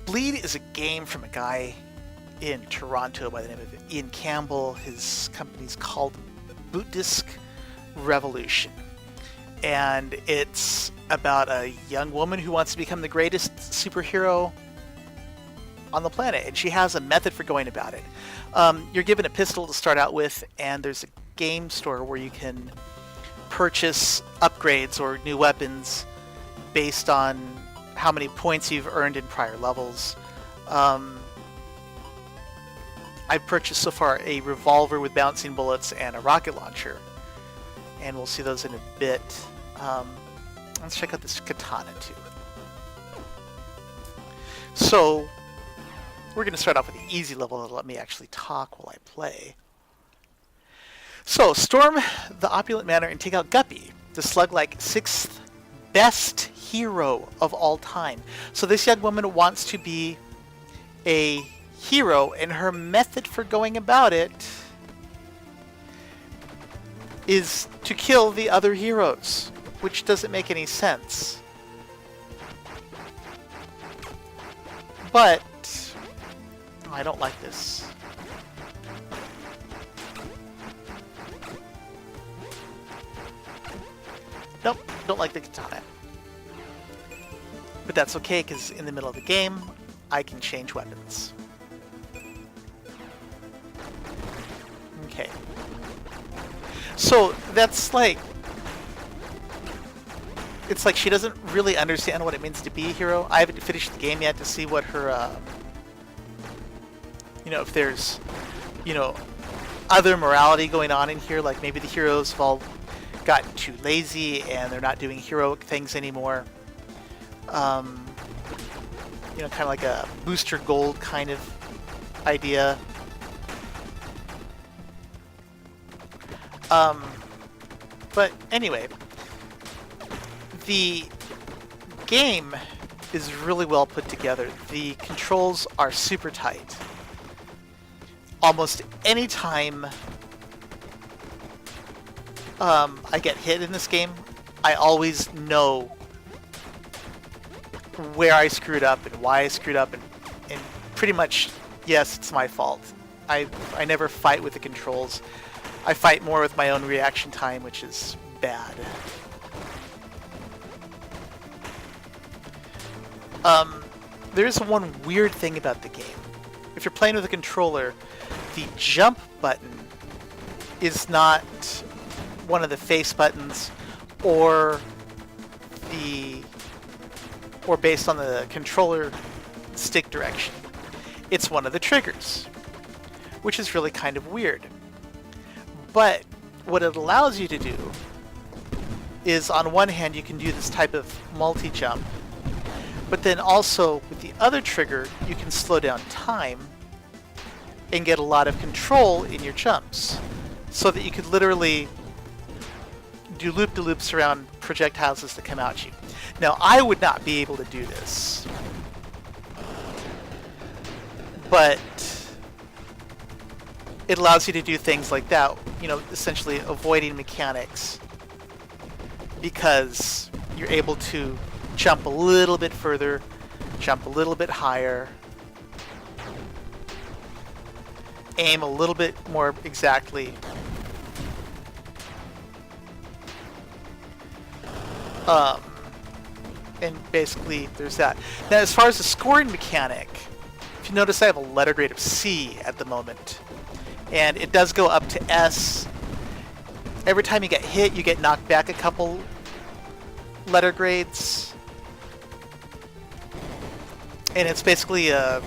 Bleed is a game from a guy in Toronto by the name of Ian Campbell. His company's called Boot Disc Revolution. And it's about a young woman who wants to become the greatest superhero on the planet. And she has a method for going about it. You're given a pistol to start out with, and there's a game store where you can purchase upgrades or new weapons based on how many points you've earned in prior levels. I've purchased so far a revolver with bouncing bullets and a rocket launcher, and we'll see those in a bit. Let's check out this katana too. So we're going to start off with the easy level that'll let me actually talk while I play. So storm the opulent manor and take out Guppy, the slug-like 6th best hero of all time. So this young woman wants to be a hero, and her method for going about it is to kill the other heroes, which doesn't make any sense. But I don't like this. Nope, don't like the katana. But that's okay, because in the middle of the game, I can change weapons. Okay. So that's like... It's like she doesn't really understand what it means to be a hero. I haven't finished the game yet to see what her... you know, if there's, you know, other morality going on in here. Like maybe the heroes have all gotten too lazy and they're not doing heroic things anymore. You know, kind of like a booster gold kind of idea. But anyway, the game is really well put together. The controls are super tight. Almost any time I get hit in this game, I always know where I screwed up and why I screwed up, and pretty much, yes, it's my fault. I never fight with the controls. I fight more with my own reaction time, which is bad. There is one weird thing about the game. If you're playing with a controller, the jump button is not one of the face buttons or based on the controller stick direction. It's one of the triggers, which is really kind of weird. But what it allows you to do is, on one hand, you can do this type of multi-jump, but then also with the other trigger, you can slow down time and get a lot of control in your jumps, so that you could literally do loop-de-loops around projectiles as they come at you. Now, I would not be able to do this, but it allows you to do things like that, you know, essentially avoiding mechanics, because you're able to jump a little bit further, jump a little bit higher, aim a little bit more exactly. And basically there's that. Now, as far as the scoring mechanic, if you notice, I have a letter grade of C at the moment, and it does go up to S. Every time you get hit, you get knocked back a couple letter grades, and it's basically a,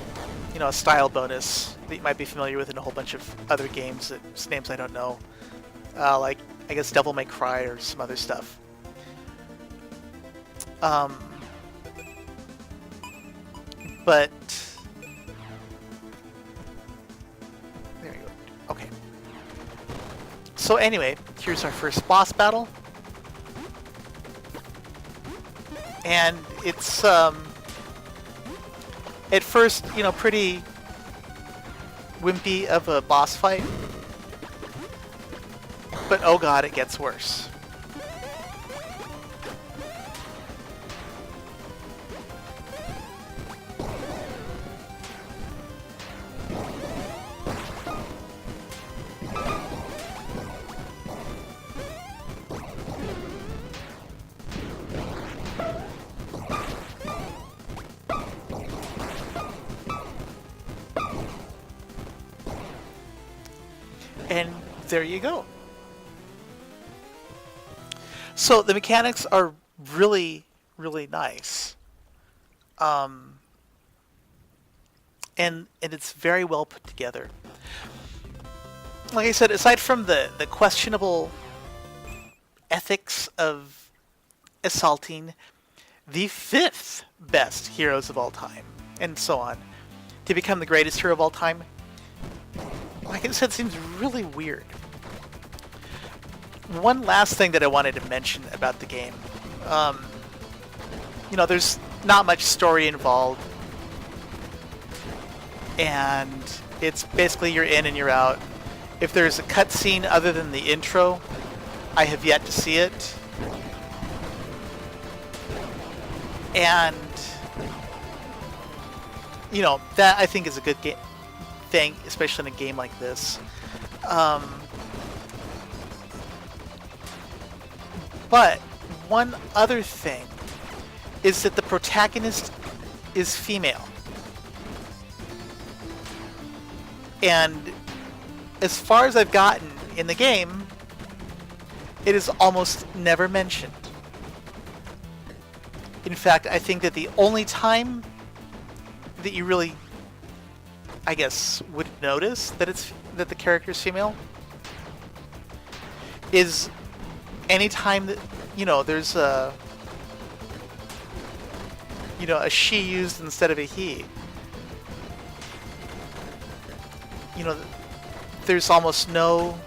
you know, a style bonus that you might be familiar with in a whole bunch of other games that names I don't know, like I guess Devil May Cry or some other stuff. But there you go. Okay. So anyway, here's our first boss battle, and it's at first, you know, pretty wimpy of a boss fight, but oh god, it gets worse. And there you go. So the mechanics are really, really nice. And it's very well put together. Like I said, aside from the questionable ethics of assaulting the fifth best heroes of all time, and so on, to become the greatest hero of all time, like I said, seems really weird. One last thing that I wanted to mention about the game. There's not much story involved. And it's basically you're in and you're out. If there's a cutscene other than the intro, I have yet to see it. And, that I think is a good thing, especially in a game like this. But one other thing is that the protagonist is female. And as far as I've gotten in the game, it is almost never mentioned. In fact, I think that the only time that you really, I guess, would notice that the character is female is any time that there's a she used instead of a he. There's almost no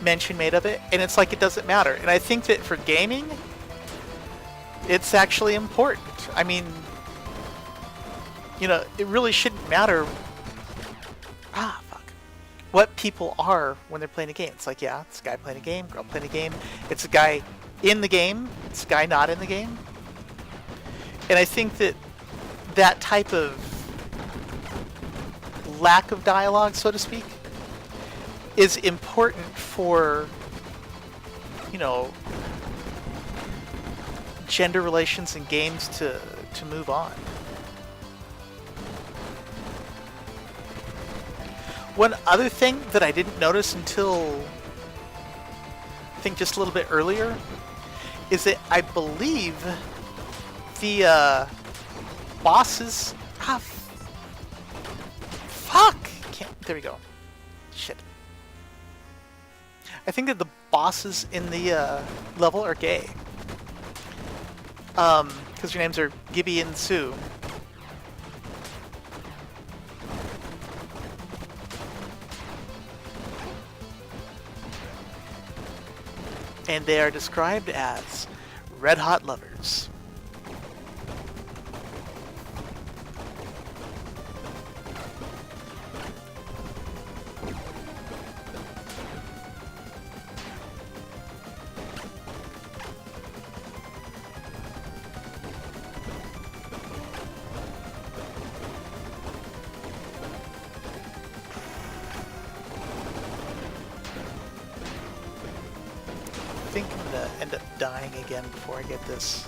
mention made of it, and it's like it doesn't matter. And I think that for gaming, it's actually important. I mean, it really shouldn't matter what people are when they're playing a game. It's like, yeah, it's a guy playing a game, girl playing a game. It's a guy in the game, it's a guy not in the game. And I think that type of lack of dialogue, so to speak, is important for, gender relations in games to move on. One other thing that I didn't notice until I think just a little bit earlier is that I believe the bosses... fuck! There we go. Shit. I think that the bosses in the level are gay. Because your names are Gibby and Sue. And they are described as red-hot lovers. I think I'm gonna end up dying again before I get this.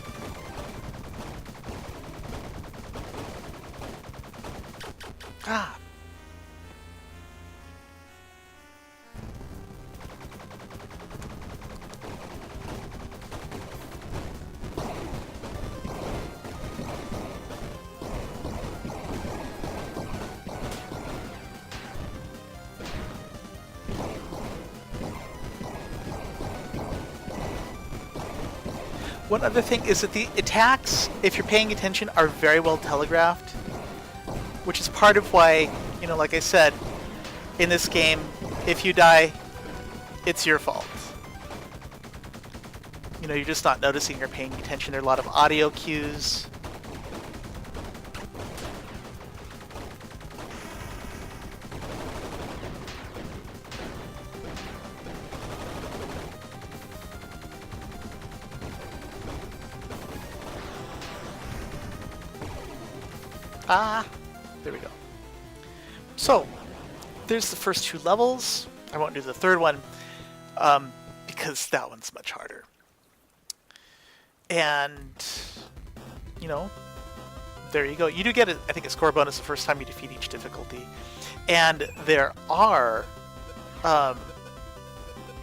One other thing is that the attacks, if you're paying attention, are very well telegraphed, which is part of why, like I said, in this game, if you die, it's your fault. You're just not noticing or paying attention. There are a lot of audio cues. There we go. So, there's the first two levels. I won't do the third one, because that one's much harder. And, there you go. You do get, I think, a score bonus the first time you defeat each difficulty. And there are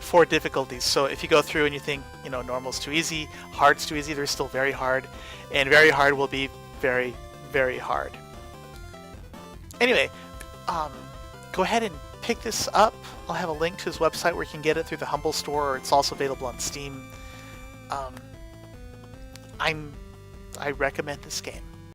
4 difficulties. So if you go through and you think, normal's too easy, hard's too easy, there's still very hard. And very hard will be very, very hard. Anyway, go ahead and pick this up. I'll have a link to his website where you can get it through the Humble Store, or it's also available on Steam. I recommend this game.